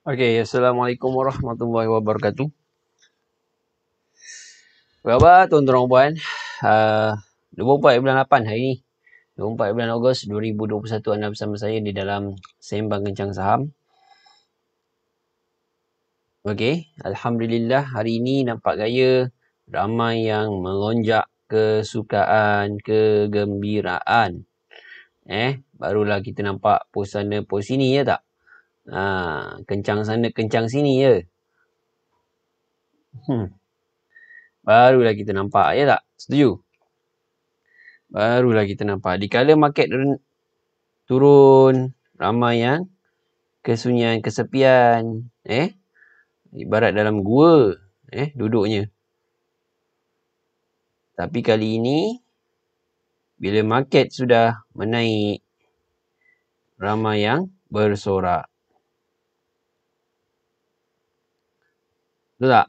Okey, Assalamualaikum warahmatullahi wabarakatuh. Apa khabar tuan-tuan dan puan? 24 bulan 8 hari ni. 24 bulan Ogos 2021 anda bersama saya di dalam Sembang Kencang Saham. Okey, Alhamdulillah hari ini nampak gaya ramai yang melonjak kesukaan, kegembiraan. Barulah kita nampak post sana, post sini ya tak? Kencang sana, kencang sini ya. Barulah kita nampak ya tak? Setuju? Barulah kita nampak. Dikala market turun, ramai yang kesunyian, kesepian. Ibarat dalam gua. Duduknya. Tapi kali ini, bila market sudah menaik, ramai yang bersorak. Betul tak?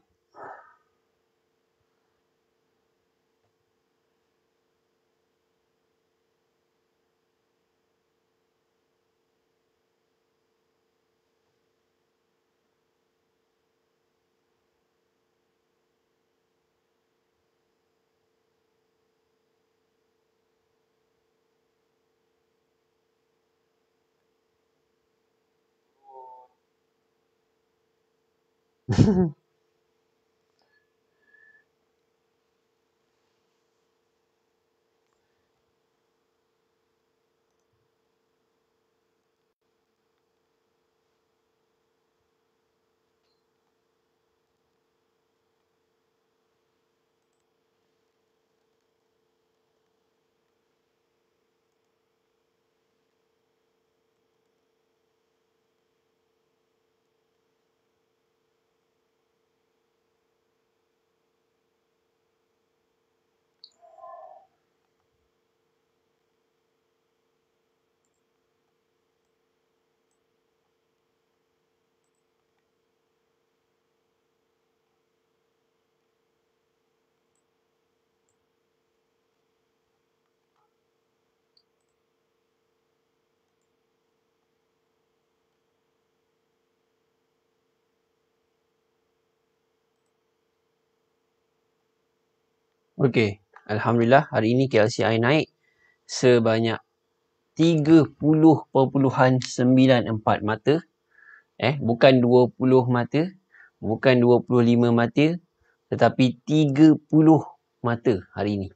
Okey. Alhamdulillah hari ini KLCI naik sebanyak 30.94 mata. Bukan 20 mata, bukan 25 mata, tetapi 30 mata hari ini.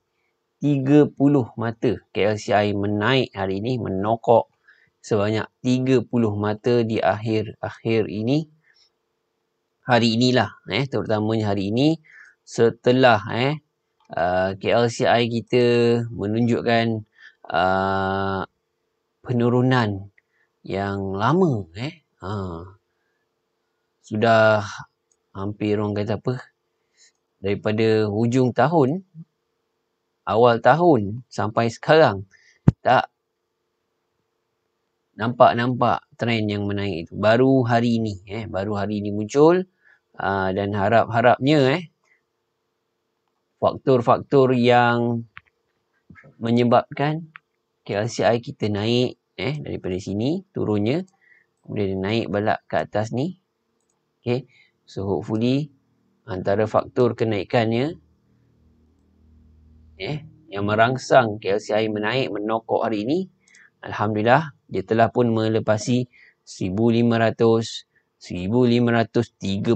30 mata KLCI menaik hari ini, menokok sebanyak 30 mata di akhir ini. Hari inilah, terutamanya hari ini, setelah KLCI kita menunjukkan penurunan yang lama. Sudah hampir orang kata apa, daripada hujung tahun, awal tahun sampai sekarang tak nampak trend yang menaik itu. Baru hari ini muncul, dan harapnya faktor-faktor yang menyebabkan KLCI kita naik daripada sini turunnya, kemudian naik balik ke atas ni. So hopefully antara faktor kenaikannya yang merangsang KLCI menaik, menokok hari ini, Alhamdulillah dia telah pun melepasi 1500, 1530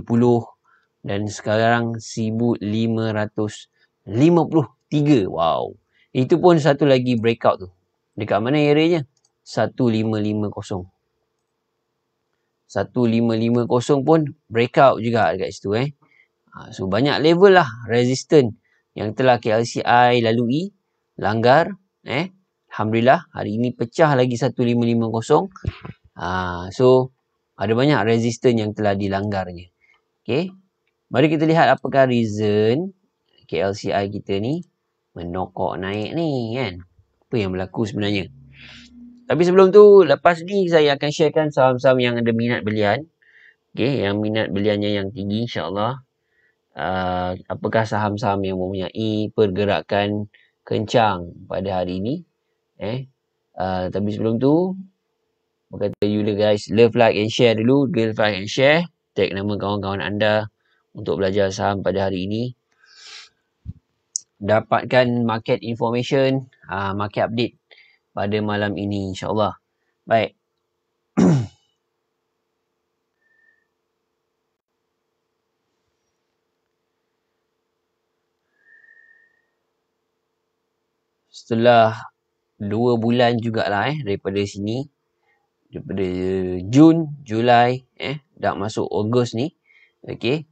dan sekarang 1553. Wow. Itu pun satu lagi breakout tu. Dekat mana areanya? 1550. 1550 pun breakout juga dekat situ. So banyak level lah resistant yang telah KLCI lalui, langgar. Alhamdulillah hari ini pecah lagi 1550. So ada banyak resistant yang telah dilanggarnya. Mari kita lihat apakah reason KLCI kita ni menokok naik ni kan. Apa yang berlaku sebenarnya. Tapi sebelum tu, lepas ni saya akan sharekan saham-saham yang ada minat belian. Yang minat beliannya yang tinggi, insyaAllah. Apakah saham-saham yang mempunyai pergerakan kencang pada hari ini. Tapi sebelum tu, Berkata Yula guys, love, like and share dulu. Love, like and share. Tag nama kawan-kawan anda untuk belajar saham pada hari ini. Dapatkan market information, market update pada malam ini insyaAllah. Baik. Setelah 2 bulan jugalah daripada sini, daripada Jun, Julai, dah masuk Ogos ni. Okay.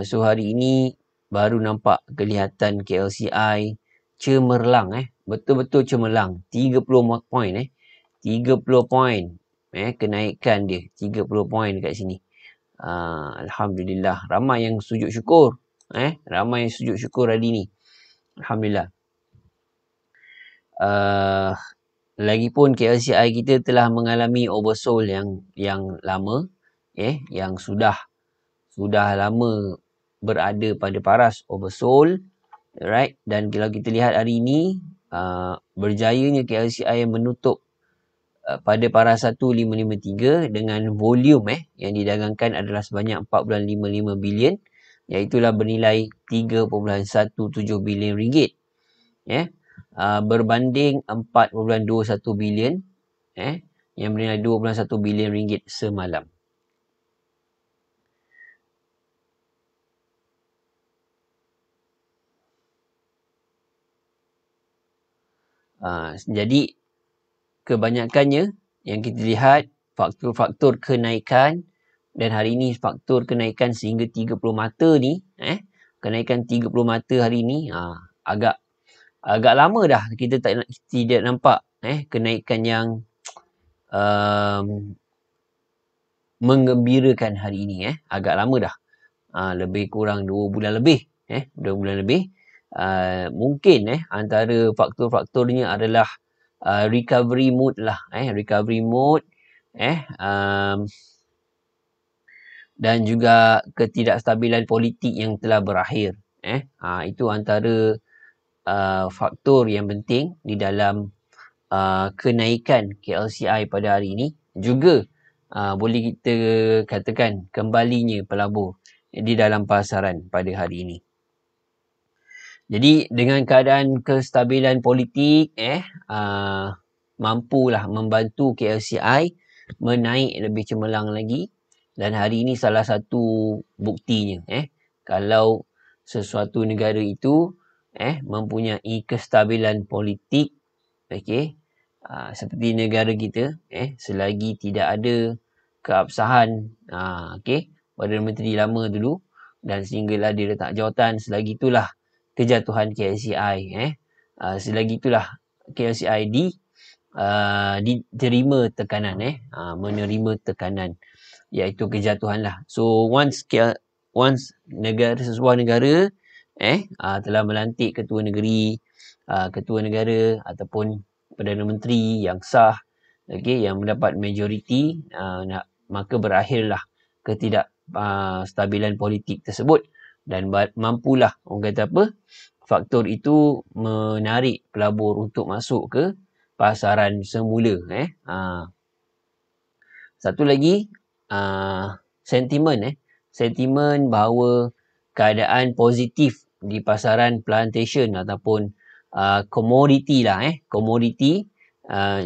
So hari ini baru nampak kelihatan KLCI cemerlang. Betul-betul cemerlang. 30 poin. 30 poin. Kenaikan dia. 30 poin dekat sini. Alhamdulillah. Ramai yang sujud syukur. Ramai yang sujud syukur hari ni. Alhamdulillah. Lagipun KLCI kita telah mengalami oversold yang lama, yang sudah lama berada pada paras oversold, right? Dan kalau kita lihat hari ini, berjayanya KLCI menutup pada paras 1553 dengan volume yang didagangkan adalah sebanyak 4.55 bilion, iaitulah bernilai 3.17 bilion ringgit. Berbanding 4.21 bilion yang bernilai 2.1 bilion ringgit semalam. Jadi kebanyakannya yang kita lihat faktor-faktor kenaikan, dan hari ini faktor kenaikan sehingga 30 mata ni, kenaikan 30 mata hari ni agak lama dah kita tidak nampak kenaikan yang menggembirakan hari ini. Agak lama dah, lebih kurang 2 bulan lebih. 2 bulan lebih. Mungkin antara faktor-faktornya adalah recovery mood lah. Recovery mood, dan juga ketidakstabilan politik yang telah berakhir. Itu antara faktor yang penting di dalam kenaikan KLCI pada hari ini. Juga boleh kita katakan kembalinya pelabur di dalam pasaran pada hari ini. Jadi dengan keadaan kestabilan politik mampulah membantu KLCI menaik lebih cemerlang lagi. Dan hari ini salah satu buktinya. Kalau sesuatu negara itu mempunyai kestabilan politik, seperti negara kita, selagi tidak ada keabsahan Perdana Menteri lama dulu, dan sehinggalah dia letak jawatan, selagi itulah kejatuhan KLCI. Selagi itulah KLCI diterima tekanan, menerima tekanan, iaitu kejatuhan lah. So once sebuah negara telah melantik ketua negeri, ketua negara ataupun Perdana Menteri yang sah, yang mendapat majoriti, maka berakhirlah ketidakstabilan politik tersebut, dan mampulah orang kata apa, faktor itu menarik pelabur untuk masuk ke pasaran semula. Satu lagi, sentimen. Sentimen bahawa keadaan positif di pasaran plantation ataupun komoditi lah. Komoditi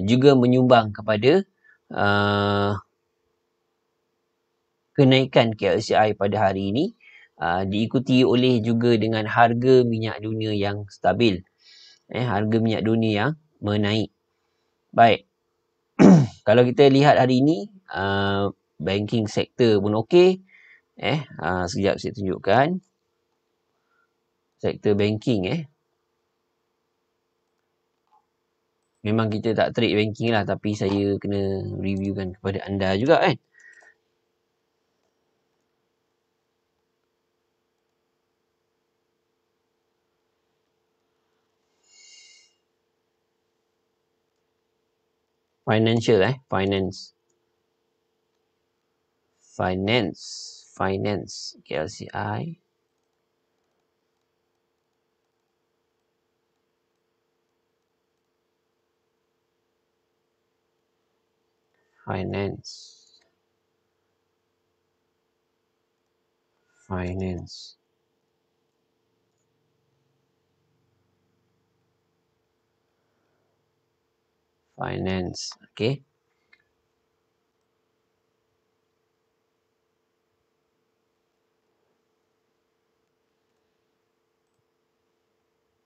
juga menyumbang kepada kenaikan KLCI pada hari ini, diikuti oleh juga dengan harga minyak dunia yang stabil. Harga minyak dunia yang menaik. Baik. Kalau kita lihat hari ini, banking sektor pun okey. Sekejap saya tunjukkan. Sektor banking. Memang kita tak trade banking lah, tapi saya kena reviewkan kepada anda juga kan. Financial Finance KLCI. Finance. Okay.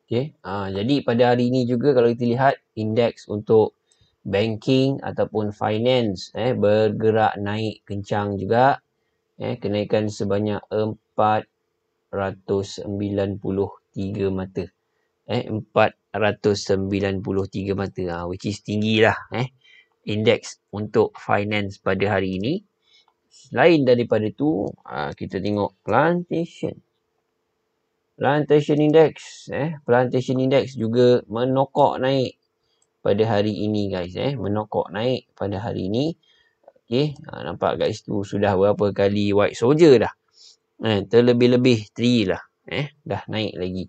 Okay. Jadi pada hari ini juga kalau kita lihat indeks untuk banking ataupun finance bergerak naik kencang juga. Kenaikan sebanyak 493 mata. 493 mata. Which is tinggi lah. Indeks untuk finance pada hari ini. Selain daripada tu, kita tengok plantation. Plantation index. Plantation index juga menokok naik pada hari ini guys. Menokok naik pada hari ini. Okay. Nampak guys tu sudah berapa kali white soldier dah. Terlebih-lebih 3 lah. Dah naik lagi.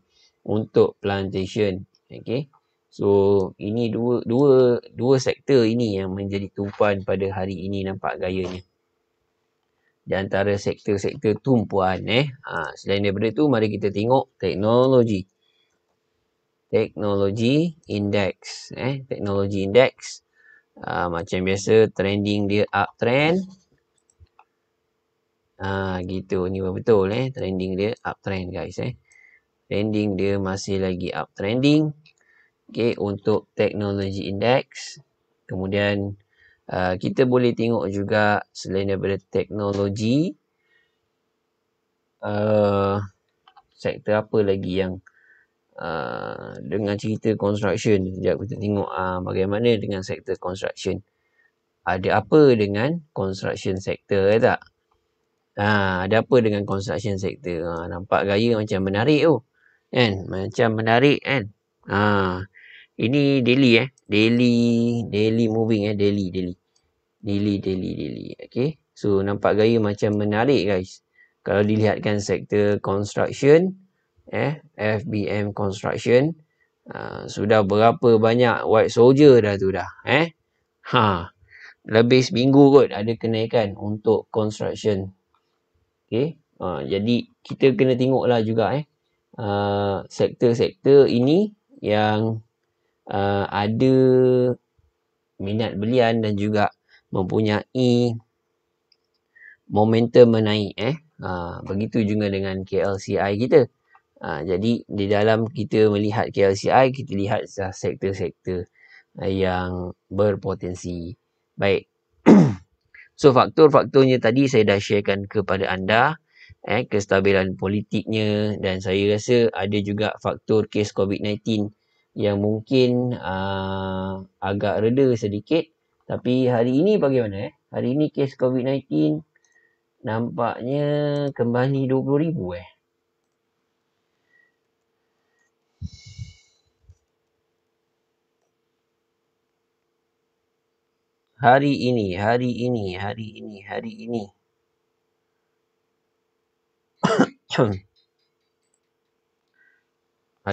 Untuk plantation. Okay. So, ini dua sektor ini yang menjadi tumpuan pada hari ini nampak gayanya. Di antara sektor-sektor tumpuan. Selain daripada tu, mari kita tengok teknologi. Teknologi index. Teknologi index. Macam biasa, trending dia uptrend. Gitu. Ni betul. Trending dia uptrend guys. Trending dia masih lagi uptrending. Okay, untuk teknologi index. Kemudian, kita boleh tengok juga selain daripada teknologi, sektor apa lagi yang dengan cerita construction. Sekejap kita tengok bagaimana dengan sektor construction. Ada apa dengan construction sector tak? Ada apa dengan construction sector? Nampak gaya macam menarik tu. Kan? Macam menarik kan? Ini daily daily moving daily. Okay. So nampak gaya macam menarik guys. Kalau dilihatkan sektor construction, FBM construction, sudah berapa banyak white soldier dah tu dah. Lebih seminggu kot ada kenaikan untuk construction. Okay. Jadi kita kena tengoklah juga sektor-sektor ini yang ada minat belian dan juga mempunyai momentum menaik. Begitu juga dengan KLCI kita. Jadi di dalam kita melihat KLCI, kita lihat sektor-sektor yang berpotensi. Baik. So faktor-faktornya tadi saya dah sharekan kepada anda. Kestabilan politiknya, dan saya rasa ada juga faktor kes COVID-19 yang mungkin agak reda sedikit. Tapi hari ini bagaimana? Hari ini kes COVID-19 nampaknya kembali 20,000 Hari ini. Hari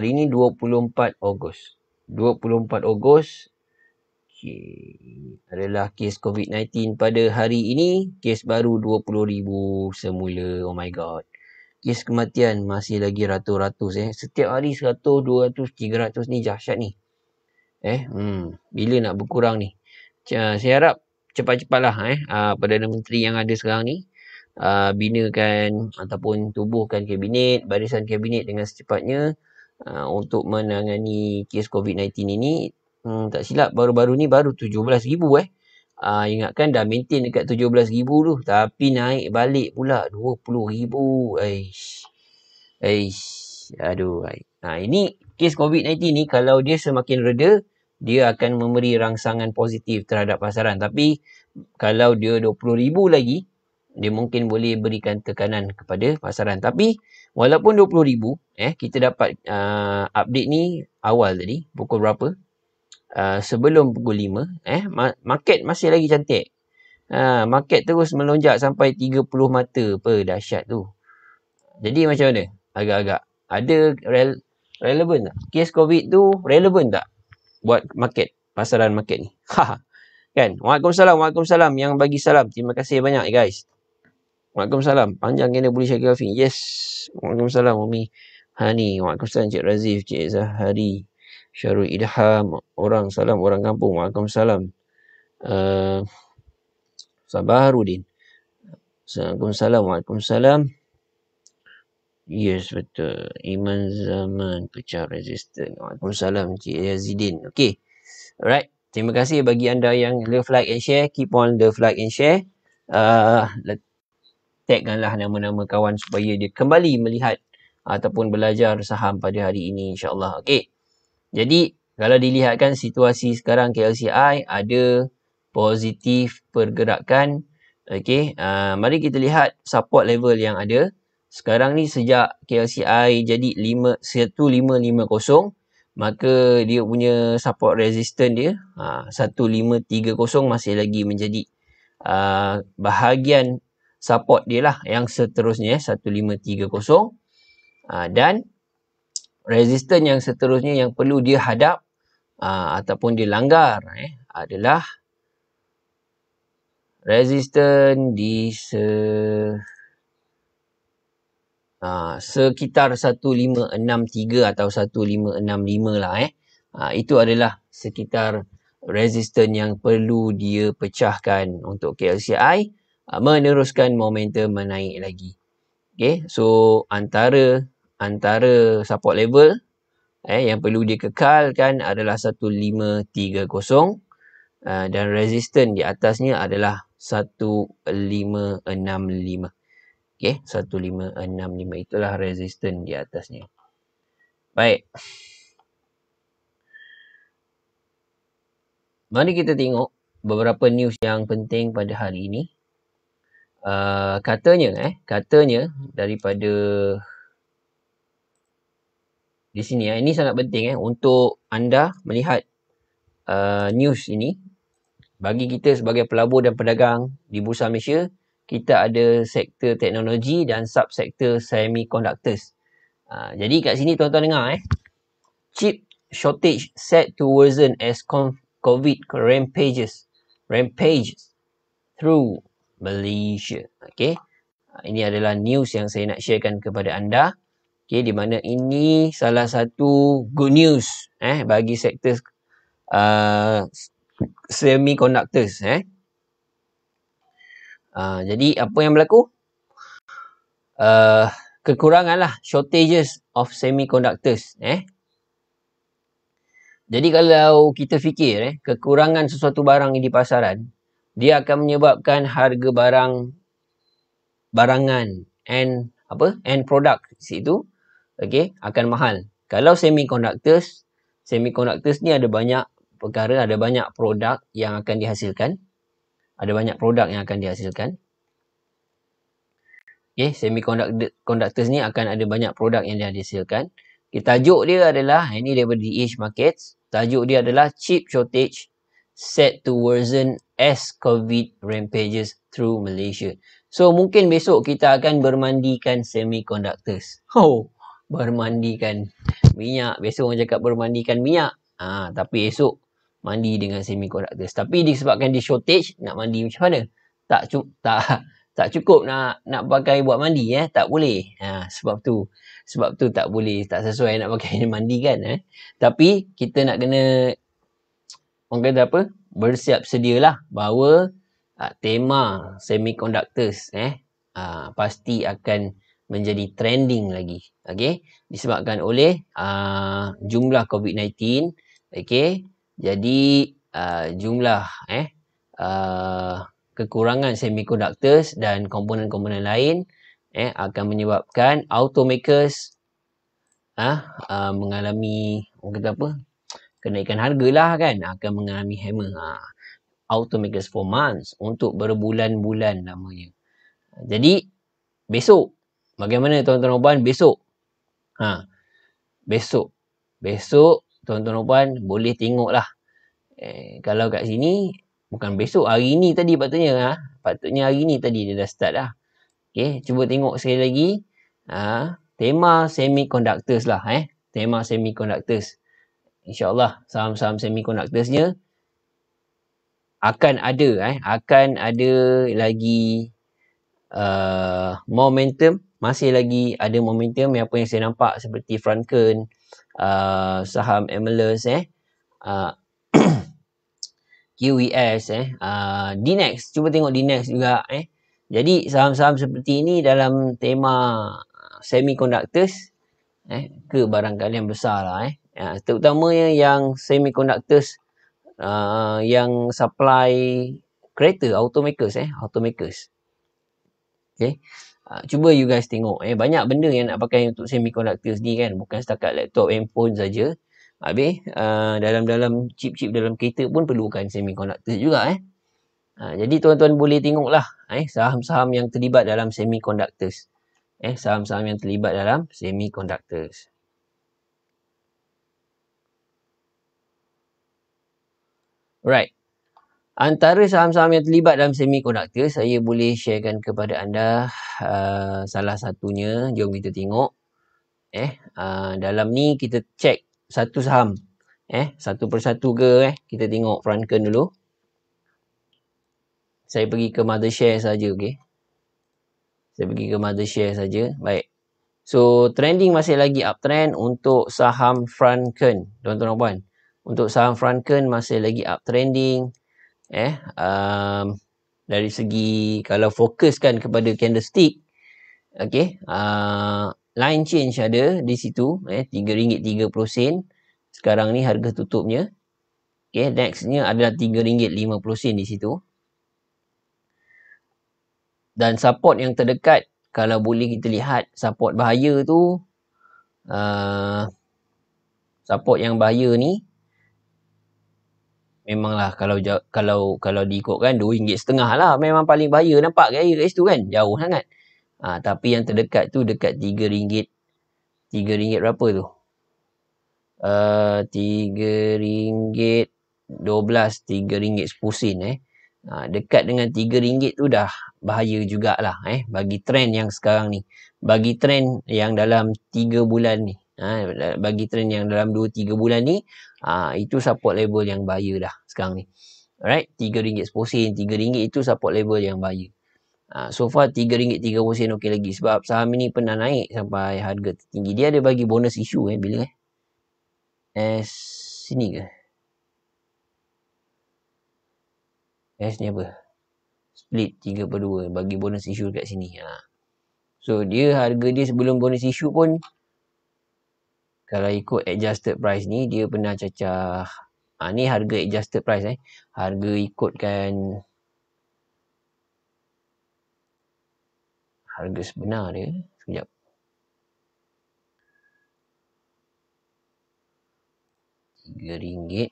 ini 24 Ogos. 24 Ogos. Okay. Adalah kes COVID-19 pada hari ini. Kes baru 20,000 semula. Oh my god. Kes kematian masih lagi ratus-ratus. Setiap hari 100, 200, 300 ni dahsyat ni. Bila nak berkurang ni? Saya harap cepat-cepatlah Perdana Menteri yang ada sekarang ni binakan ataupun tubuhkan kabinet, barisan kabinet dengan secepatnya untuk menangani kes COVID-19 ini. Tak silap baru-baru ni baru 17,000 ingatkan dah maintain dekat 17,000 tu, tapi naik balik pula 20,000. Aduh. Ini kes COVID-19 ni kalau dia semakin reda, dia akan memberi rangsangan positif terhadap pasaran. Tapi kalau dia 20,000 lagi, dia mungkin boleh berikan tekanan kepada pasaran. Tapi walaupun 20,000, kita dapat update ni awal tadi, pukul berapa? Sebelum pukul 5, market masih lagi cantik. Market terus melonjak sampai 30 mata per dahsyat tu. Jadi macam mana? Agak-agak ada relevan tak? Kes COVID tu relevan tak buat market, pasaran market ni? Kan? Waalaikumsalam. Yang bagi salam. Terima kasih banyak guys. Waalaikumsalam. Panjang kena boleh Syakir Afi. Yes. Waalaikumsalam Umi Hani. Waalaikumsalam Cik Razif. Cik Zahari. Syarul Idham. Orang salam orang kampung. Waalaikumsalam. Sabarudin. Waalaikumsalam. Waalaikumsalam. Yes, betul. Iman zaman pecah resistant. Waalaikumsalam Cik Yazidin. Okay. Alright. Terima kasih bagi anda yang love, like and share. Keep on love, like and share. Tagkanlah nama-nama kawan supaya dia kembali melihat ataupun belajar saham pada hari ini insyaAllah. Okay. Jadi, kalau dilihatkan situasi sekarang KLCI ada positif pergerakan. Okay. Mari kita lihat support level yang ada. Sekarang ni sejak KLCI jadi 1550, maka dia punya support resistance dia 1530 masih lagi menjadi bahagian support dia lah yang seterusnya 1530, dan resistance yang seterusnya yang perlu dia hadap ataupun dia langgar adalah resistance di sekitar 1563 atau 1565 lah itu adalah sekitar resistance yang perlu dia pecahkan untuk KLCI meneruskan momentum menaik lagi. Okay, so antara support level yang perlu dia kekalkan adalah 1530 dan resistance di atasnya adalah 1565. Okay, 1565 itulah resistance di atasnya. Baik. Mari kita tengok beberapa news yang penting pada hari ini. Katanya daripada di sini ini sangat penting untuk anda melihat news ini. Bagi kita sebagai pelabur dan pedagang di Bursa Malaysia, kita ada sektor teknologi dan subsektor semiconductors. Jadi kat sini tuan-tuan dengar chip shortage set to worsen as COVID rampages through Malaysia. Okay. Ini adalah news yang saya nak sharekan kepada anda. Okay, di mana ini salah satu good news bagi sektor semiconductors. Jadi apa yang berlaku? Kekurangan lah, shortages of semiconductors. Jadi kalau kita fikir kekurangan sesuatu barang di pasaran, dia akan menyebabkan harga barangan and product situ akan mahal. Kalau semiconductors ni ada banyak perkara, ada banyak produk yang akan dihasilkan. Okay, semiconductors ni akan ada banyak produk yang dihasilkan. Okay, tajuk dia adalah, ini daripada DH Markets, tajuk dia adalah chip shortage set to worsen as COVID rampages through Malaysia. So, mungkin besok kita akan bermandikan semiconductors. Bermandikan minyak. Besok orang cakap bermandikan minyak. Tapi esok mandi dengan semiconductors. Tapi disebabkan di shortage, nak mandi macam mana? Tak cukup nak pakai buat mandi tak boleh. Sebab tu tak boleh, tak sesuai nak pakai mandi kan. Tapi kita nak kena orang kata apa? Bersiap sedialah bahawa tema semiconductors pasti akan menjadi trending lagi. Okey, disebabkan oleh jumlah COVID-19. Okey, jadi jumlah kekurangan semiconductors dan komponen-komponen lain akan menyebabkan automakers mengalami orang kata apa? Kenaikan harga lah kan, akan mengalami hammer. Automakers for months, untuk berbulan-bulan namanya. Jadi besok bagaimana tuan-tuan dan puan? Besok tuan-tuan dan puan boleh tengoklah. Kalau kat sini bukan besok, hari ni tadi patutnya hari ni tadi dia dah start dah. Okey, cuba tengok sekali lagi tema semiconductors lah tema semiconductors. InsyaAllah saham-saham semiconductorsnya akan ada lagi momentum, masih lagi ada momentum yang apa yang saya nampak seperti Franken, saham Emelus, uh, QES, DNEX, cuba tengok DNEX juga. Jadi saham-saham seperti ini dalam tema semiconductors, ke barangkali yang besar lah. Terutamanya yang semiconductors, yang supply kereta, automakers. Okay. Cuba you guys tengok. Banyak benda yang nak pakai untuk semiconductors ni kan. Bukan setakat laptop, handphone saja. Habis, dalam chip-chip dalam kereta pun perlukan semiconductors juga. Jadi tuan-tuan boleh tengoklah saham-saham yang terlibat dalam semiconductors. Saham-saham yang terlibat dalam semiconductors. Right. Antara saham-saham yang terlibat dalam semiconductor, saya boleh sharekan kepada anda salah satunya. Jom kita tengok. Dalam ni kita check satu saham. Satu persatu ke. Kita tengok Franken dulu. Saya pergi ke mother share saja, okey. Saya pergi ke mother share saja. Baik. So, trending masih lagi uptrend untuk saham Franken, tuan-tuan dan puan. Untuk saham Franken masih lagi uptrending. Dari segi kalau fokuskan kepada candlestick, okey, line change ada di situ, RM3.30 sekarang ni harga tutupnya. Okey, nextnya adalah RM3.50 di situ. Dan support yang terdekat, kalau boleh kita lihat support bahaya tu, support yang bahaya ni memanglah kalau diikutkan RM2.5 lah memang paling bahaya. Nampak gaya kat situ kan, jauh sangat. Tapi yang terdekat tu dekat RM3. RM3 berapa tu? RM3.12, RM3.10. Dekat dengan RM3 tu dah bahaya jugalah bagi trend yang sekarang ni. Bagi trend yang dalam 3 bulan ni. Bagi trend yang dalam 2-3 bulan ni, itu support level yang bahaya dah sekarang ni. Alright, RM3.10, RM3 itu support level yang bahaya. So far RM3.30 okey lagi sebab saham ini pernah naik sampai harga tertinggi. Dia ada bagi bonus issue bila sini ke? Ni apa? Split 3/2 bagi bonus issue kat sini. So dia harga dia sebelum bonus issue pun kalau ikut adjusted price ni dia pernah cacah. Ni harga adjusted price Harga ikutkan harga sebenar dia. Sekejap. RM3.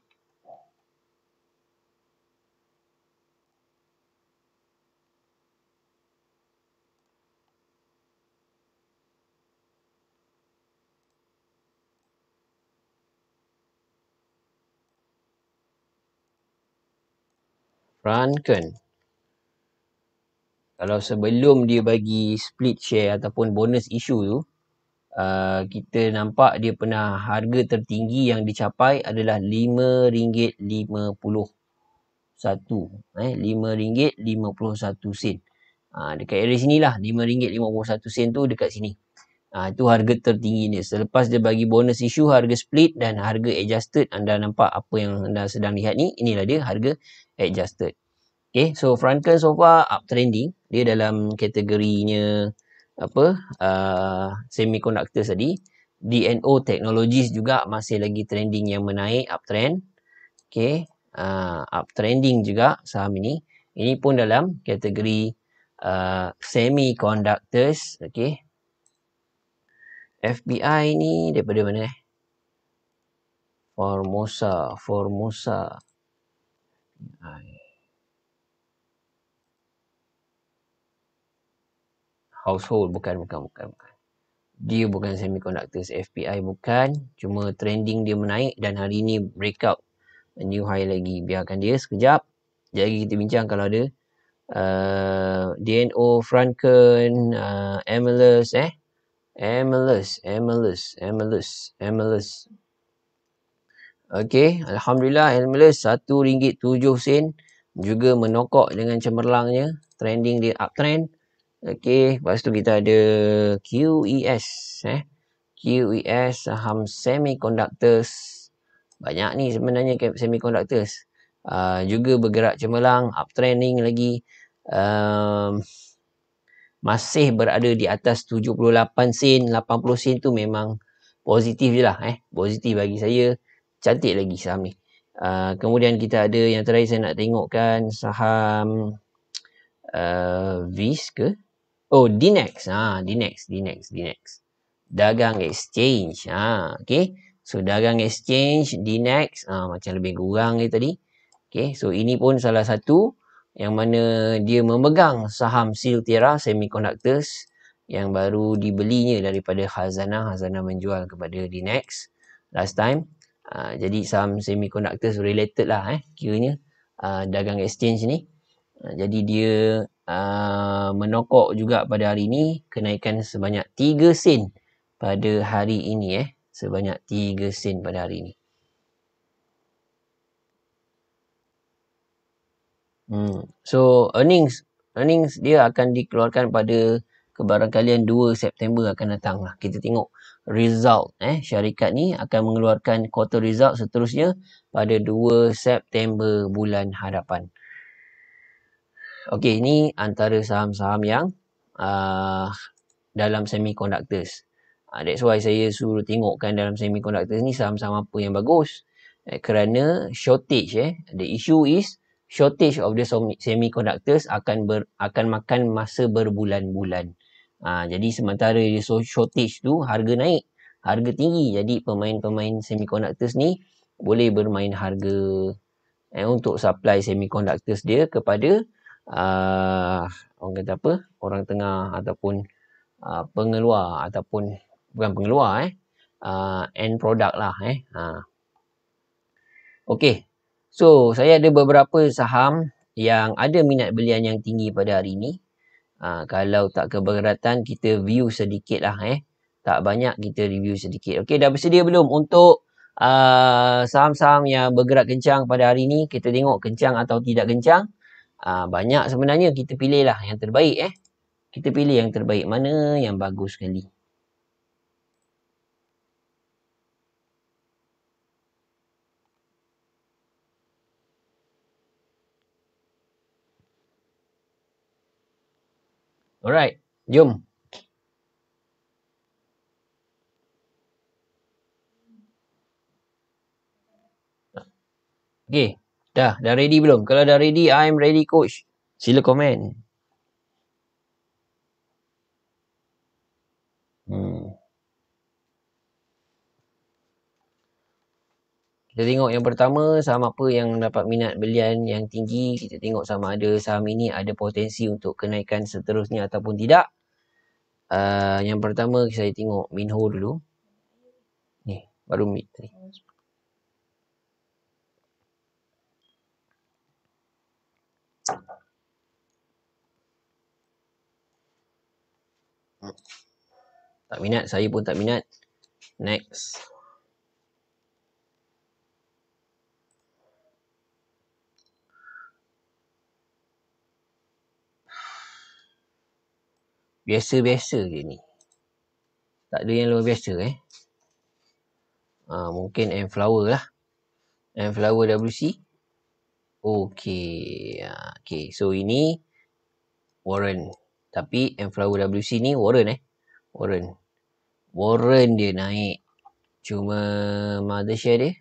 Franken. Kalau sebelum dia bagi split share ataupun bonus issue tu, kita nampak dia pernah harga tertinggi yang dicapai adalah RM5.51. RM5.51. Dekat area sinilah RM5.51 tu dekat sini. Itu harga tertinggi ni. Selepas dia bagi bonus issue, harga split dan harga adjusted, anda nampak apa yang anda sedang lihat ni, inilah dia harga adjusted. Okay, so Franken so far uptrending. Dia dalam kategorinya semiconductor tadi. DNO Technologies juga masih lagi trending yang menaik, uptrend. Okay, uptrending juga saham ini. Ini pun dalam kategori semiconductors. Okay. FBI ni daripada mana Formosa. Household bukan. Dia bukan semiconductors. FPI bukan. Cuma trending dia menaik dan hari ni breakout a new high lagi. Biarkan dia sekejap. Sekejap lagi kita bincang kalau ada. DNO, Franken, Emelus. Okay. Alhamdulillah Emelus RM1.07. juga menokok dengan cemerlangnya, trending dia uptrend. Okey, lepas tu kita ada QES QES saham semiconductors. Banyak ni sebenarnya semiconductors. Juga bergerak cemerlang, uptrending lagi. Masih berada di atas 78 sen, 80 sen tu memang positif je lah. Positif bagi saya. Cantik lagi saham ni. Kemudian kita ada yang terakhir saya nak tengokkan saham VIS ke? Oh, Dinex. Dinex. Dagang exchange. Okay. So, dagang exchange, Dinex. Macam lebih kurang ni tadi. Okay. So, ini pun salah satu yang mana dia memegang saham Siltera Semiconductors yang baru dibelinya daripada Khazanah. Khazanah menjual kepada Dinex last time. Jadi, saham semiconductors related lah kiranya dagang exchange ni. Jadi dia menokok juga pada hari ini, kenaikan sebanyak 3 sen pada hari ini sebanyak 3 sen pada hari ini. So earnings dia akan dikeluarkan pada kebarangkalian 2 September akan datang lah. Kita tengok result syarikat ni akan mengeluarkan quarter result seterusnya pada 2 September bulan hadapan. Okey, ini antara saham-saham yang dalam semiconductors. That's why saya suruh tengokkan dalam semiconductors ni saham-saham apa yang bagus. Kerana shortage the issue is shortage of the semiconductors akan makan masa berbulan-bulan. Jadi sementara dia shortage tu harga naik, harga tinggi. Jadi pemain-pemain semiconductors ni boleh bermain harga untuk supply semiconductors dia kepada orang kata apa, orang tengah ataupun pengeluar ataupun bukan pengeluar end product lah Okey. So saya ada beberapa saham yang ada minat belian yang tinggi pada hari ini. Kalau tak keberatan kita view sedikit lah tak banyak, kita review sedikit. Okey, dah bersedia belum untuk saham-saham yang bergerak kencang pada hari ini? Kita tengok kencang atau tidak kencang. Banyak sebenarnya, kita pilih lah yang terbaik Kita pilih yang terbaik, mana yang bagus sekali. Alright, jom. Okay, dah ready belum? Kalau dah ready, I'm ready coach. Sila komen. Kita tengok yang pertama, saham apa yang dapat minat belian yang tinggi. Kita tengok sama ada saham ini ada potensi untuk kenaikan seterusnya ataupun tidak. Yang pertama saya tengok Minho dulu. Ni, baru mid tadi. Tak minat, saya pun tak minat. Next. Biasa-biasa je ni. Tak ada yang luar biasa mungkin M-Flower lah. M-Flower WC. Okay. Okay, so ini Warren. Tapi M-Flower WC ni Warren Warren dia naik. Cuma mother share dia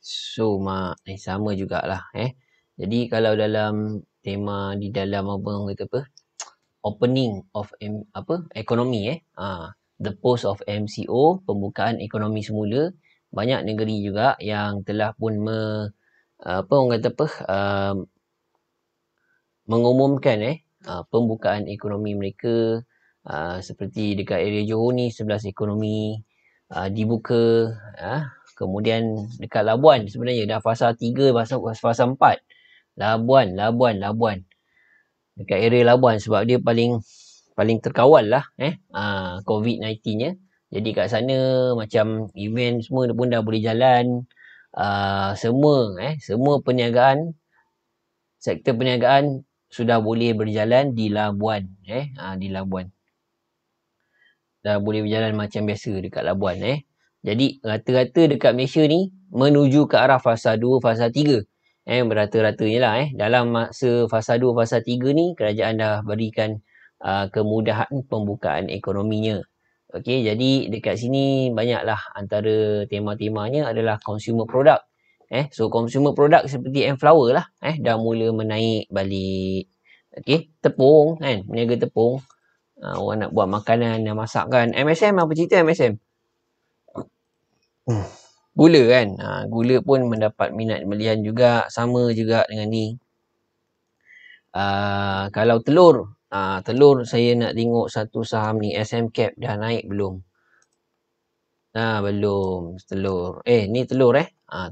so sama jugalah Jadi kalau dalam tema di dalam apa kata apa, opening of ekonomi the post of MCO, pembukaan ekonomi semula, banyak negeri juga yang telah pun mengumumkan pembukaan ekonomi mereka. Seperti dekat area Johor ni 11 ekonomi dibuka. Kemudian dekat Labuan sebenarnya dah fasa 3 fasa 4. Labuan dekat area Labuan, sebab dia paling terkawal lah COVID-19 nya. Jadi kat sana macam event semua pun dah boleh jalan. Semua perniagaan, sektor perniagaan sudah boleh berjalan di Labuan. Di Labuan. Dah boleh berjalan macam biasa dekat Labuan. Jadi rata-rata dekat Malaysia ni menuju ke arah fasa 2, fasa 3. Berata-ratanya lah. Dalam masa fasa 2, fasa 3 ni kerajaan dah berikan kemudahan pembukaan ekonominya. Okey, jadi dekat sini banyaklah antara tema-temanya adalah consumer product. So consumer product seperti M-Flower lah. Dah mula menaik balik. Okey, tepung kan, meniaga tepung. Orang nak buat makanan dan masakan. MSM apa cerita MSM? Gula kan. Gula pun mendapat minat belian juga. Sama juga dengan ni. Kalau telur. Telur saya nak tengok satu saham ni. SM Cap dah naik belum? Belum. Telur. Ni telur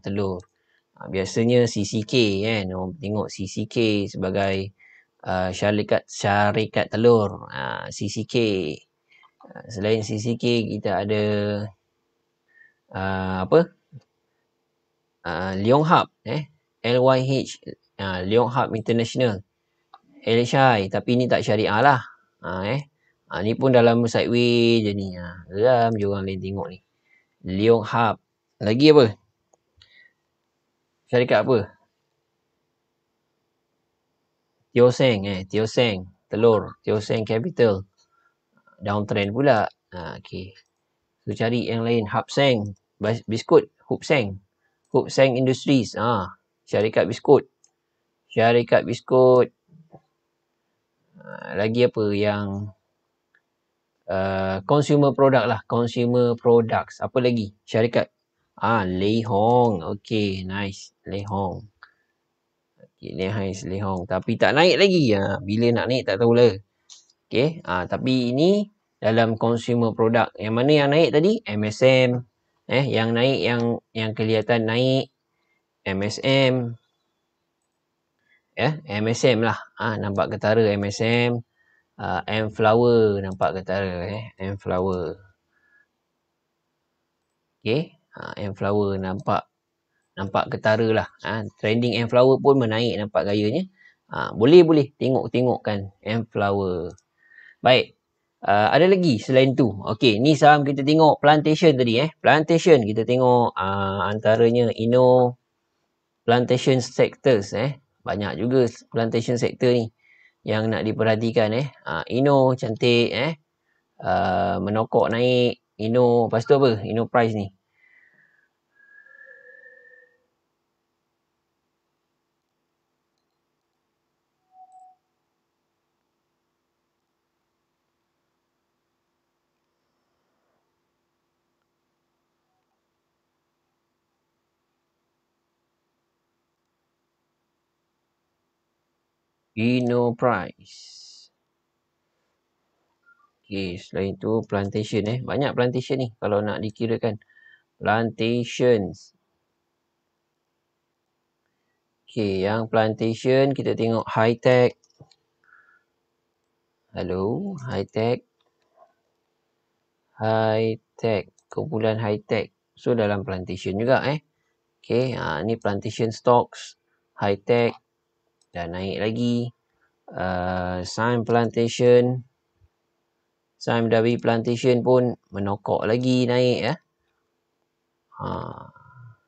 telur. Biasanya CCK kan. Orang tengok CCK sebagai syarikat telur. CCK. Selain CCK kita ada Leong Hub LYH Leong Hub International LHI, tapi ni tak syariah lah. Ni pun dalam sideway je ni. Geram je orang lain tengok ni. Leong Hub. Lagi apa? Syarikat apa? Teoseng Teoseng telur. Teoseng Capital. Downtrend pula. Okay. So cari yang lain. Hubseng biskut. Hubseng Industries. Syarikat biskut. Lagi apa yang consumer product lah. Consumer products. Apa lagi? Syarikat. Lei Hong. Okay, nice. Lei Hong. Okay, nice Lei Hong. Tapi tak naik lagi. Bila nak naik tak tahulah. Okay. Tapi ini dalam consumer product. Yang mana yang naik tadi? MSM. Yang naik yang kelihatan naik. MSM. MSM lah. Nampak ketara MSM. M-Flower nampak ketara. M-Flower. Okay. M-Flower nampak ketara lah. Trending M-Flower pun menaik nampak gayanya. Boleh tengokkan M-Flower. Baik. Ada lagi selain tu. Okay, ni saham kita tengok plantation tadi. Plantation kita tengok antaranya plantation sectors. Banyak juga plantation sector ni yang nak diperhatikan. Inno cantik. Menokok naik. Inno, lepas tu apa? Inno price ni. Inno price. Okay, selain tu plantation. Banyak plantation ni kalau nak dikirakan. Plantations. Okay, yang plantation kita tengok high tech. Hello, high tech. High tech. Kumpulan high tech. So dalam plantation juga Okay, ni plantation stocks. High tech. Dah naik lagi. Sime plantation. Sime Dawi plantation pun menokok lagi naik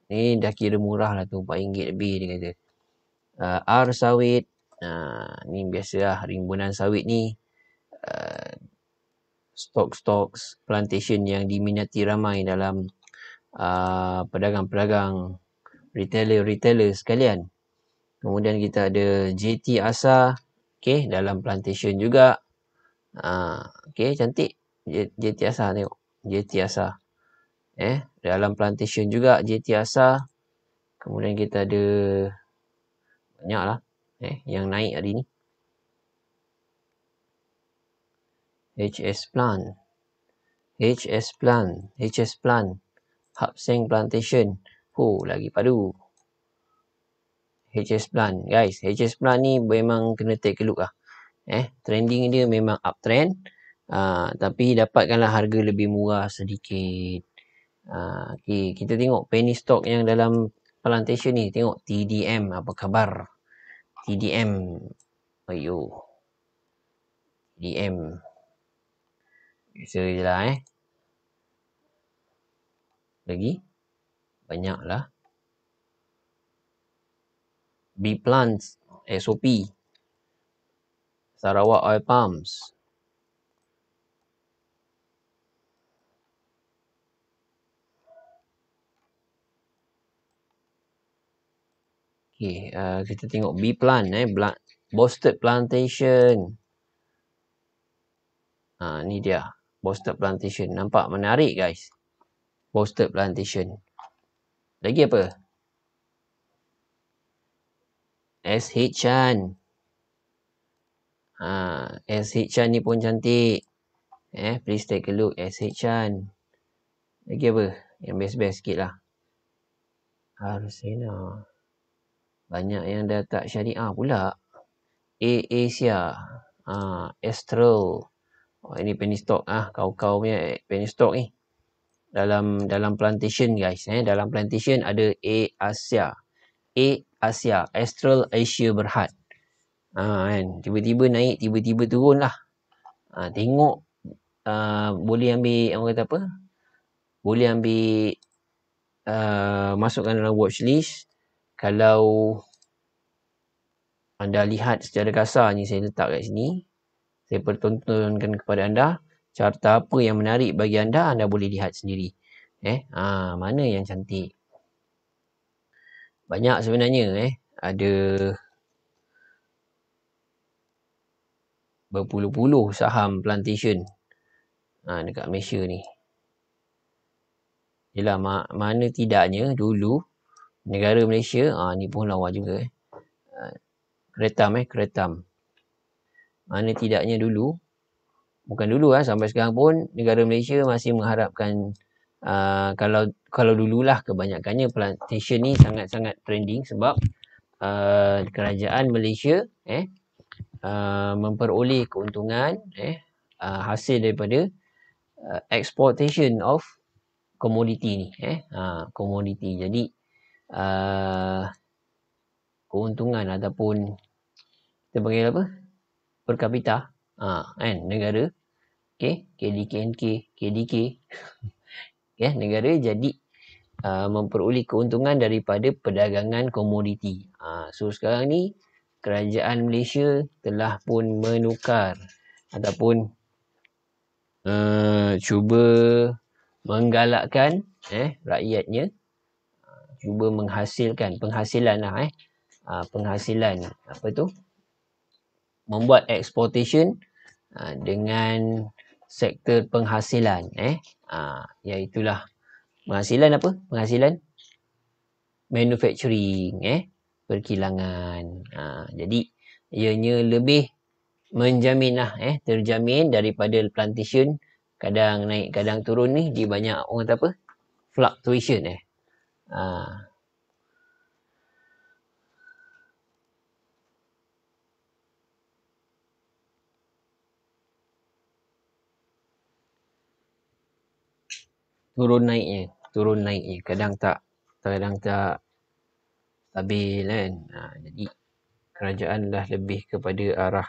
Ni dah kira murah lah tu. RM4 lebih dia kata. R sawit. Ni biasalah rimbunan sawit ni. Stok-stoks plantation yang diminati ramai dalam pedagang-pedagang, retailer sekalian. Kemudian kita ada JT Asa. Okay, dalam plantation juga. Okay, cantik. JT Asa tengok. JT Asa. Dalam plantation juga JT Asa. Kemudian kita ada banyak lah yang naik hari ni. HS Plan. Hubseng Plantation. Lagi padu. HS Plan. Guys, HS Plan ni memang kena take a look lah. Trending dia memang uptrend. Tapi dapatkanlah harga lebih murah sedikit. Okay, kita tengok penny stock yang dalam plantation ni. Tengok TDM, apa khabar? TDM. Ayo. TDM. Biasa je lah Lagi? Banyak lah. B-Plants. SOP. Sarawak Oil Palms. Okay, kita tengok B-Plant Boasted Plantation. Ni dia. Boasted Plantation. Nampak menarik guys. Boasted Plantation. Lagi apa? SH Chan. SH Chan ni pun cantik. Please take a look. SH Chan. Lagi apa? Yang best-best sikit lah. Arsena. Banyak yang dah tak syariah pula. Asia. Astral. Ini penny stock. Kau-kau punya penny stock ni. Dalam plantation guys. Dalam plantation ada Asia. Astral Asia Berhad. Kan. Tiba-tiba naik, tiba-tiba turun lah. Tengok. Boleh ambil, orang kata apa? Boleh ambil, masukkan dalam watch list. Kalau anda lihat secara kasar ni, saya letak kat sini. Saya pertontonkan kepada anda. Carta apa yang menarik bagi anda, anda boleh lihat sendiri. Mana yang cantik? Banyak sebenarnya. Ada berpuluh-puluh saham plantation. Dekat Malaysia ni. Yelah, mana tidaknya dulu negara Malaysia, ni pun lawa juga Keretam. Mana tidaknya dulu, bukan dulu sampai sekarang pun negara Malaysia masih mengharapkan, kalau dululah kebanyakannya plantation ni sangat-sangat trending sebab kerajaan Malaysia memperoleh keuntungan hasil daripada exportation of komoditi ni komoditi. Jadi keuntungan ataupun kita panggil apa, per kapita negara KDK negara jadi memperoleh keuntungan daripada perdagangan komoditi. So sekarang ni kerajaan Malaysia telah pun menukar ataupun cuba menggalakkan rakyatnya cuba menghasilkan penghasilan apa tu, membuat exportation dengan sektor penghasilan iaitulah penghasilan apa? Penghasilan manufacturing perkilangan. Jadi ianya lebih menjamin terjamin daripada plantation kadang naik kadang turun ni. Dia banyak orang kata apa? Fluctuation turun naiknya kadang tak stabil kan. Jadi kerajaan dah lebih kepada arah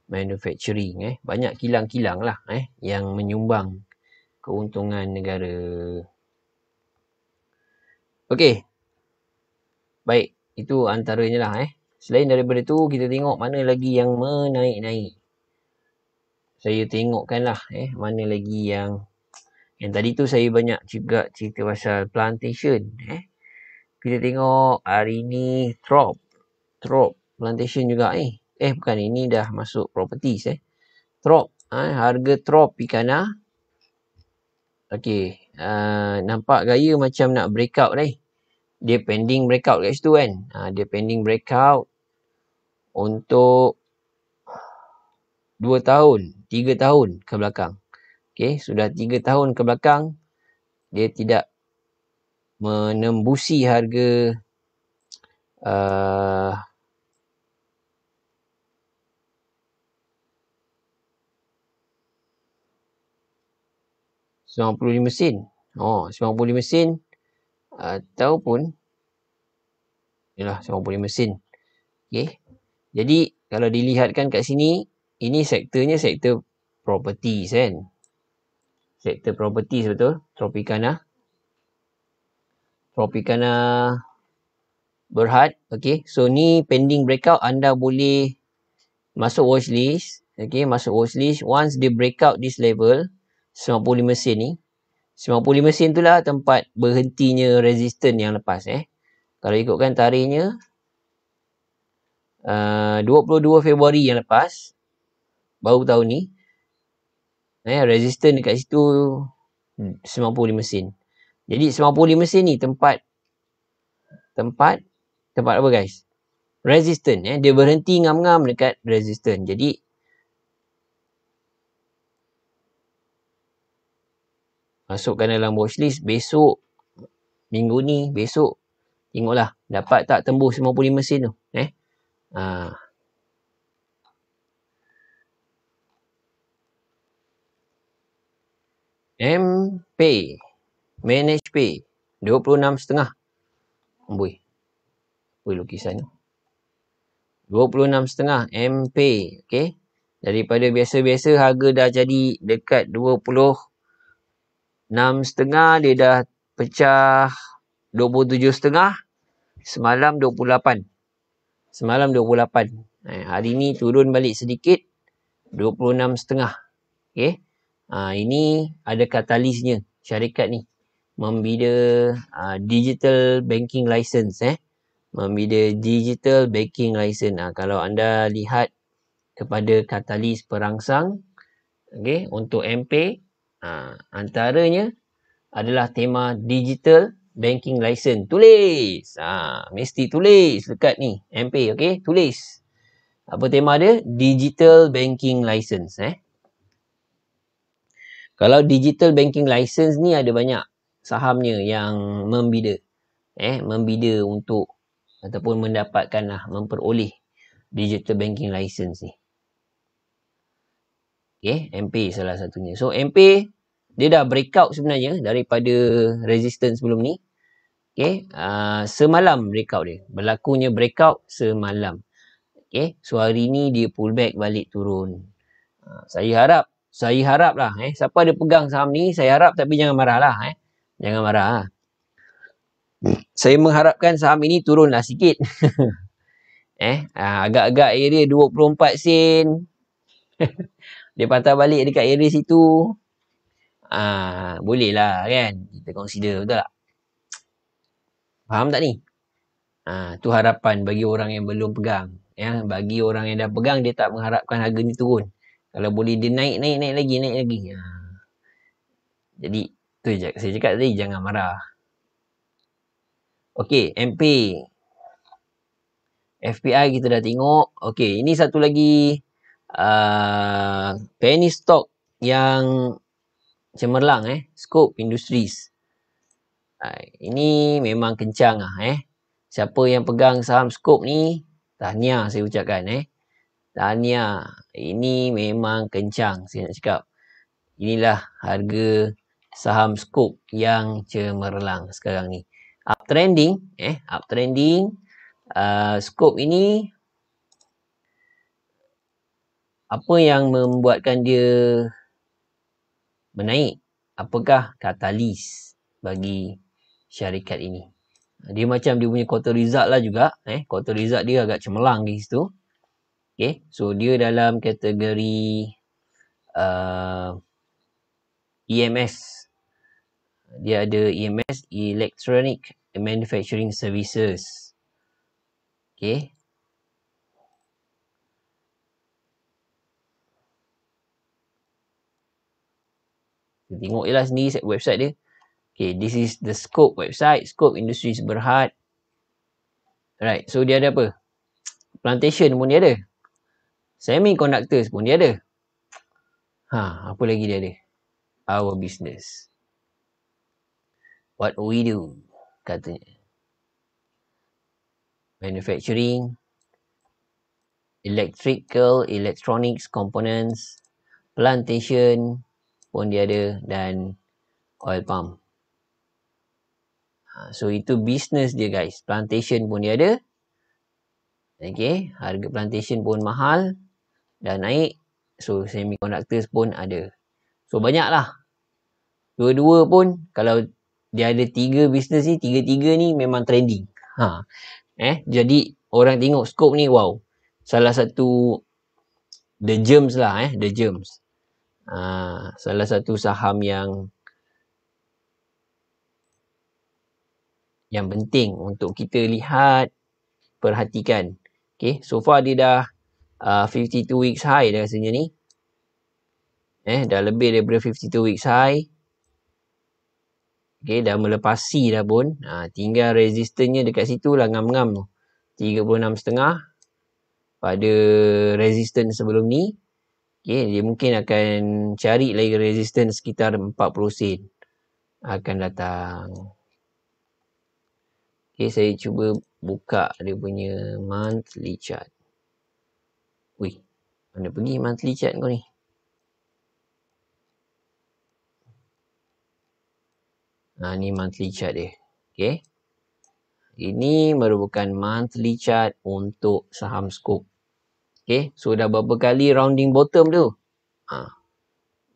manufacturing banyak kilang-kilang lah yang menyumbang keuntungan negara. Okey, baik, itu antaranya lah Selain daripada tu, kita tengok mana lagi yang menaik-naik. Saya tengokkanlah mana lagi yang tadi tu saya banyak juga cerita pasal plantation Kita tengok hari ni Trop plantation juga bukan, ini dah masuk properties Trop harga Trop Picana. Okey, nampak gaya macam nak breakout dia pending breakout kat situ kan. Dia pending breakout untuk 2 tahun, 3 tahun ke belakang. Okey, sudah 3 tahun ke belakang dia tidak menembusi harga 95 sen. 95 sen ataupun yalah 95 sen. Okey. Jadi kalau dilihatkan kat sini, ini sektornya sektor property kan. Sektor property betul. Tropicana Berhad. Okey. So ni pending breakout, anda boleh masuk watchlist. Okey, masuk watchlist. Once dia breakout this level 95 sen ni, 95 sen tu lah tempat berhentinya resistance yang lepas Kalau ikutkan tarikhnya 22 Februari yang lepas, baru tahun ni, resistance dekat situ 95 sen. Jadi 95 sen ni tempat apa guys? Resistance dia berhenti ngam-ngam dekat resistance. Jadi masukkan dalam watchlist besok, minggu ni, besok tengoklah dapat tak tembus 95 sen tu MP Manage Pay 26.5. Amboi lukisan tu 26.5 MP. Okey, daripada biasa-biasa harga dah jadi dekat 26.5, dia dah pecah 27.5, semalam 28. Hari ni turun balik sedikit 26.5. Okey. Ini ada katalisnya syarikat ni membida digital banking license membida digital banking license. Kalau anda lihat kepada katalis perangsang untuk MP, antaranya adalah tema digital banking license. Tulis. Mesti tulis dekat ni MP. Okey, tulis. Apa tema dia? Digital banking license Kalau digital banking license ni ada banyak sahamnya yang membida. Membida untuk ataupun mendapatkan memperoleh digital banking license ni. MP salah satunya. So MP dia dah breakout sebenarnya daripada resistance sebelum ni. Semalam breakout dia. Berlakunya breakout semalam. So hari ni dia pull back balik turun. Saya harap lah siapa ada pegang saham ni, saya harap, tapi jangan marah lah jangan marah. Saya mengharapkan saham ini turunlah sikit. Agak-agak area 24 sen. Dia patah balik dekat area situ. Boleh lah kan, kita consider, betul tak? Faham tak ni? Tu harapan bagi orang yang belum pegang. Bagi orang yang dah pegang, dia tak mengharapkan harga ni turun. Kalau boleh dia naik lagi. Jadi tu saya cakap tadi, jangan marah. Okey, MP. FPI kita dah tengok. Okey, ini satu lagi penny stock yang cemerlang Scope Industries. Ini memang kencang Siapa yang pegang saham Scope ni, tahniah saya ucapkan tahniah. Ini memang kencang, saya nak cakap. Inilah harga saham Scope yang cemerlang sekarang ni. Uptrending Scope ini, apa yang membuatkan dia menaik? Apakah katalis bagi syarikat ini? Dia macam dia punya quarter result lah juga. Quarter result dia agak cemerlang di situ. So dia dalam kategori EMS. Dia ada EMS, Electronic Manufacturing Services. Tengok je lah sendiri website dia. This is the Scope website. Scope Industries Berhad. Alright, so dia ada apa? Plantation pun dia ada. Semiconductors pun dia ada. Apa lagi dia ada? Our business. What we do, katanya. Manufacturing, electrical, electronics components, plantation pun dia ada, dan oil palm. So itu bisnes dia guys. Plantation pun dia ada. Okay, harga plantation pun mahal. Dah naik. So semiconductors pun ada. So banyak lah. Dua-dua pun kalau dia ada 3 bisnes ni, tiga-tiga ni memang trending. Jadi orang tengok scope ni, wow. Salah satu the germs lah, the germs. Salah satu saham yang penting untuk kita lihat, perhatikan. Okay, so far dia dah 52 weeks high dah rasanya ni. Dah lebih daripada 52 weeks high. Okay, dah melepasi dah pun. Tinggal resistannya dekat situ lah, ngam-ngam tu. 36.5 pada resistance sebelum ni. Okay, dia mungkin akan cari lagi resistance sekitar 40 sen akan datang. Okay, saya cuba buka dia punya monthly chart. Wih, mana pergi monthly chart kau ni? Ni monthly chart dia. Okay. Ini merupakan monthly chart untuk saham scope. Okay, so dah berapa kali rounding bottom tu?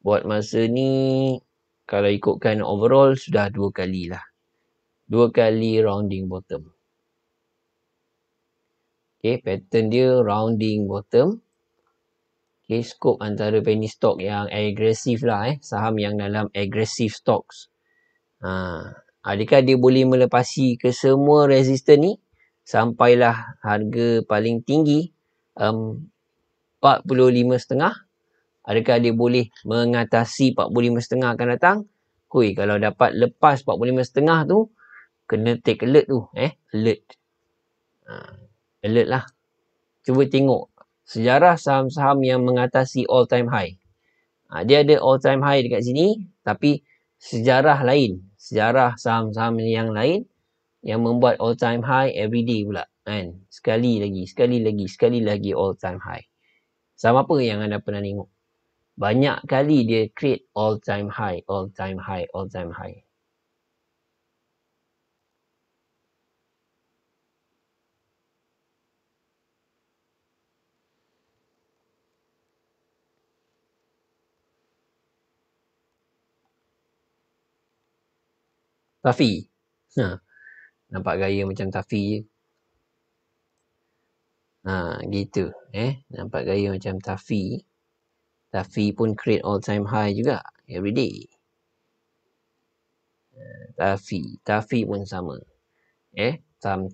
Buat masa ni, kalau ikutkan overall, sudah 2 kali lah. 2 kali rounding bottom. Okay, pattern dia rounding bottom. Okay, scope antara penny stock yang agresif lah, saham yang dalam aggressive stocks. Adakah dia boleh melepasi ke semua resisten ni sampailah harga paling tinggi 45.5? Adakah dia boleh mengatasi 45.5 akan datang? Kalau dapat lepas 45.5 tu, kena take alert tu, alert. Alert lah. Cuba tengok sejarah saham-saham yang mengatasi all time high. Dia ada all time high dekat sini, tapi sejarah lain. Sejarah saham-saham yang lain yang membuat all time high everyday pula. Kan? Sekali lagi all time high. Saham apa yang anda pernah tengok? Banyak kali dia create all time high. Tafi. Nampak gaya macam Tafi je. Gitu. Nampak gaya macam Tafi. Tafi pun create all time high juga. Everyday. Tafi pun sama. Saham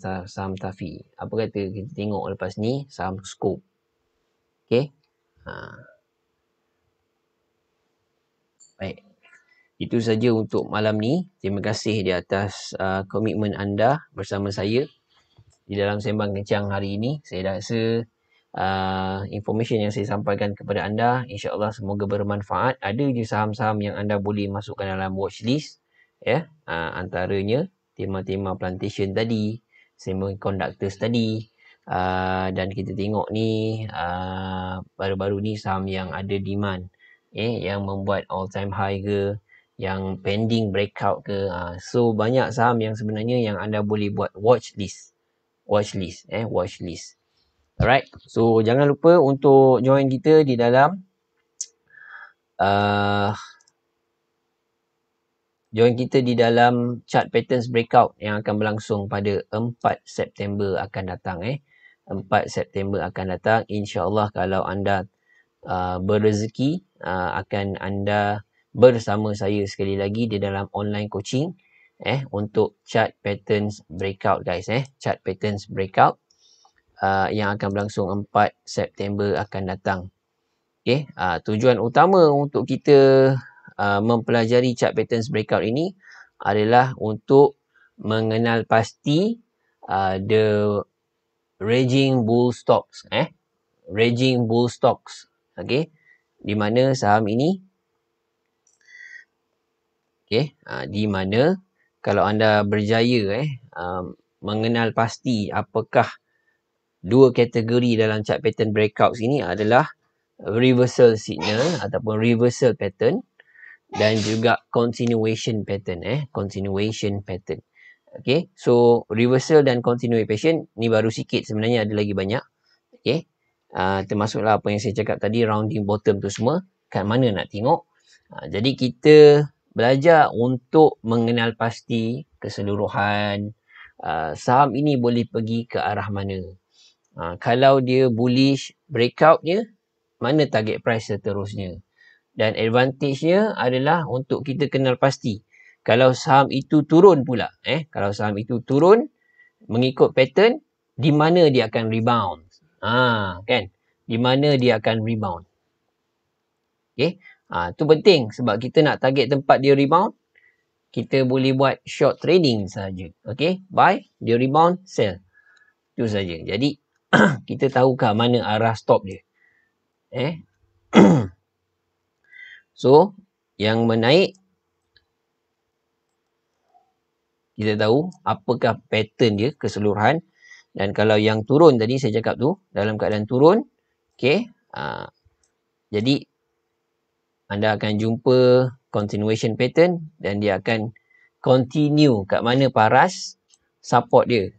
Tafi. Apa kata kita tengok lepas ni saham scope. Okay. Baik. Itu saja untuk malam ni. Terima kasih di atas komitmen anda bersama saya di dalam Sembang Kencang hari ini. Saya rasa information yang saya sampaikan kepada anda, insya-Allah semoga bermanfaat. Ada je saham-saham yang anda boleh masukkan dalam watchlist, antaranya tema-tema plantation tadi, semiconductors tadi, dan kita tengok ni baru-baru ni saham yang ada demand, yang membuat all time high ke, yang pending breakout ke. So banyak saham yang sebenarnya yang anda boleh buat watchlist. Alright, so jangan lupa untuk join kita di dalam chart patterns breakout yang akan berlangsung pada 4 September akan datang. 4 September akan datang. InsyaAllah kalau anda berrezeki, akan anda bersama saya sekali lagi di dalam online coaching untuk chart patterns breakout guys. Chart patterns breakout yang akan berlangsung 4 September akan datang. Okay, tujuan utama untuk kita mempelajari chart patterns breakout ini adalah untuk mengenal pasti the raging bull stocks. Raging bull stocks. Okay, di mana saham ini, di mana kalau anda berjaya mengenal pasti apakah dua kategori dalam chart pattern breakouts ini adalah reversal signal ataupun reversal pattern, dan juga continuation pattern. Continuation pattern. Okay, so reversal dan continuation ni baru sikit, sebenarnya ada lagi banyak. Okay, termasuklah apa yang saya cakap tadi, rounding bottom tu semua, kat mana nak tengok. Jadi kita belajar untuk mengenal pasti keseluruhan saham ini boleh pergi ke arah mana. Kalau dia bullish, breakout dia, mana target price seterusnya. Dan advantage-nya adalah untuk kita kenal pasti. Kalau saham itu turun pula, kalau saham itu turun mengikut pattern, di mana dia akan rebound. Kan? Di mana dia akan rebound. Okay? Tu penting sebab kita nak target tempat dia rebound, kita boleh buat short trading saja. Okay? Buy, dia rebound, sell. Itu saja. Jadi, kita tahukah mana arah stop dia. So, yang menaik, kita tahu apakah pattern dia keseluruhan. Dan kalau yang turun tadi saya cakap tu, dalam keadaan turun, okay, jadi anda akan jumpa continuation pattern dan dia akan continue kat mana paras support dia.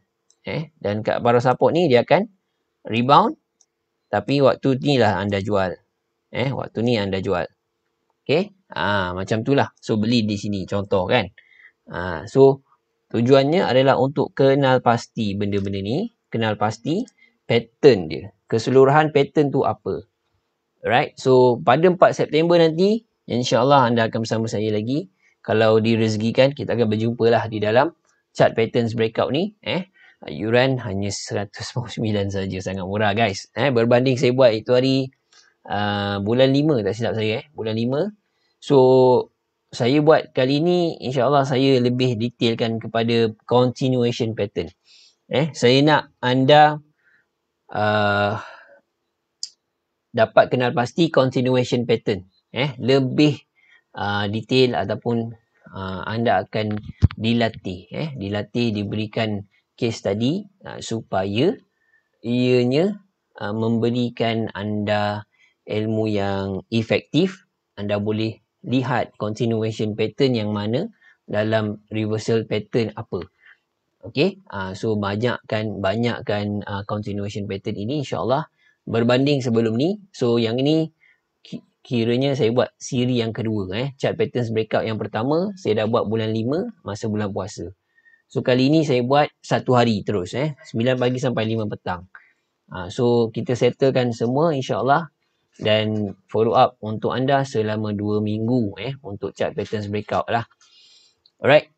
Dan kat paras support ni dia akan rebound, tapi waktu ni lah anda jual. Waktu ni anda jual. Okay, macam tu lah. So beli di sini contoh kan. So tujuannya adalah untuk kenal pasti benda-benda ni, kenal pasti pattern dia. Keseluruhan pattern tu apa. Alright, so pada 4 September nanti, insyaAllah anda akan bersama saya lagi. Kalau direzekikan, kita akan berjumpa lah di dalam chart patterns breakout ni. Yuran hanya 199 saja, sangat murah guys. Berbanding saya buat itu hari bulan 5 tak silap saya. Bulan 5. So, saya buat kali ni, insyaAllah saya lebih detailkan kepada continuation pattern. Saya nak anda dapat kenal pasti continuation pattern. Lebih detail ataupun anda akan dilatih. Dilatih, diberikan case study supaya ianya memberikan anda ilmu yang efektif. Anda boleh lihat continuation pattern yang mana dalam reversal pattern apa. Okay, so banyakkan continuation pattern ini insyaAllah berbanding sebelum ni. So yang ini kiranya saya buat siri yang kedua. Chart patterns breakout yang pertama saya dah buat bulan 5 masa bulan puasa. So kali ni saya buat satu hari terus. 9 pagi sampai 5 petang. So kita settlekan semua insyaAllah. Dan follow up untuk anda selama 2 minggu untuk chart patterns breakout lah. Alright.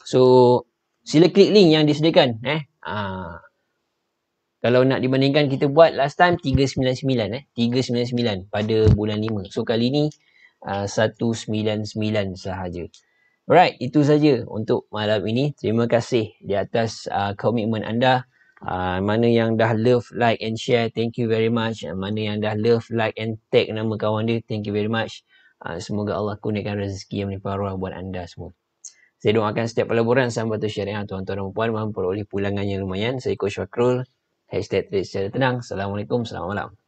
So sila klik link yang disediakan. Kalau nak dibandingkan, kita buat last time 399 399 pada bulan 5. So kali ni 199 sahaja. Alright, itu saja untuk malam ini. Terima kasih di atas komitmen anda. Mana yang dah love, like and share, thank you very much. Mana yang dah love, like and tag nama kawan dia, thank you very much. Semoga Allah kurniakan rezeki yang melimpah ruah buat anda semua. Saya doakan setiap pelaburan sampai tu syariah tuan-tuan dan puan memperoleh pulangan yang lumayan. Saya Coach Fakrul. #trade secara tenang. Assalamualaikum, selamat malam.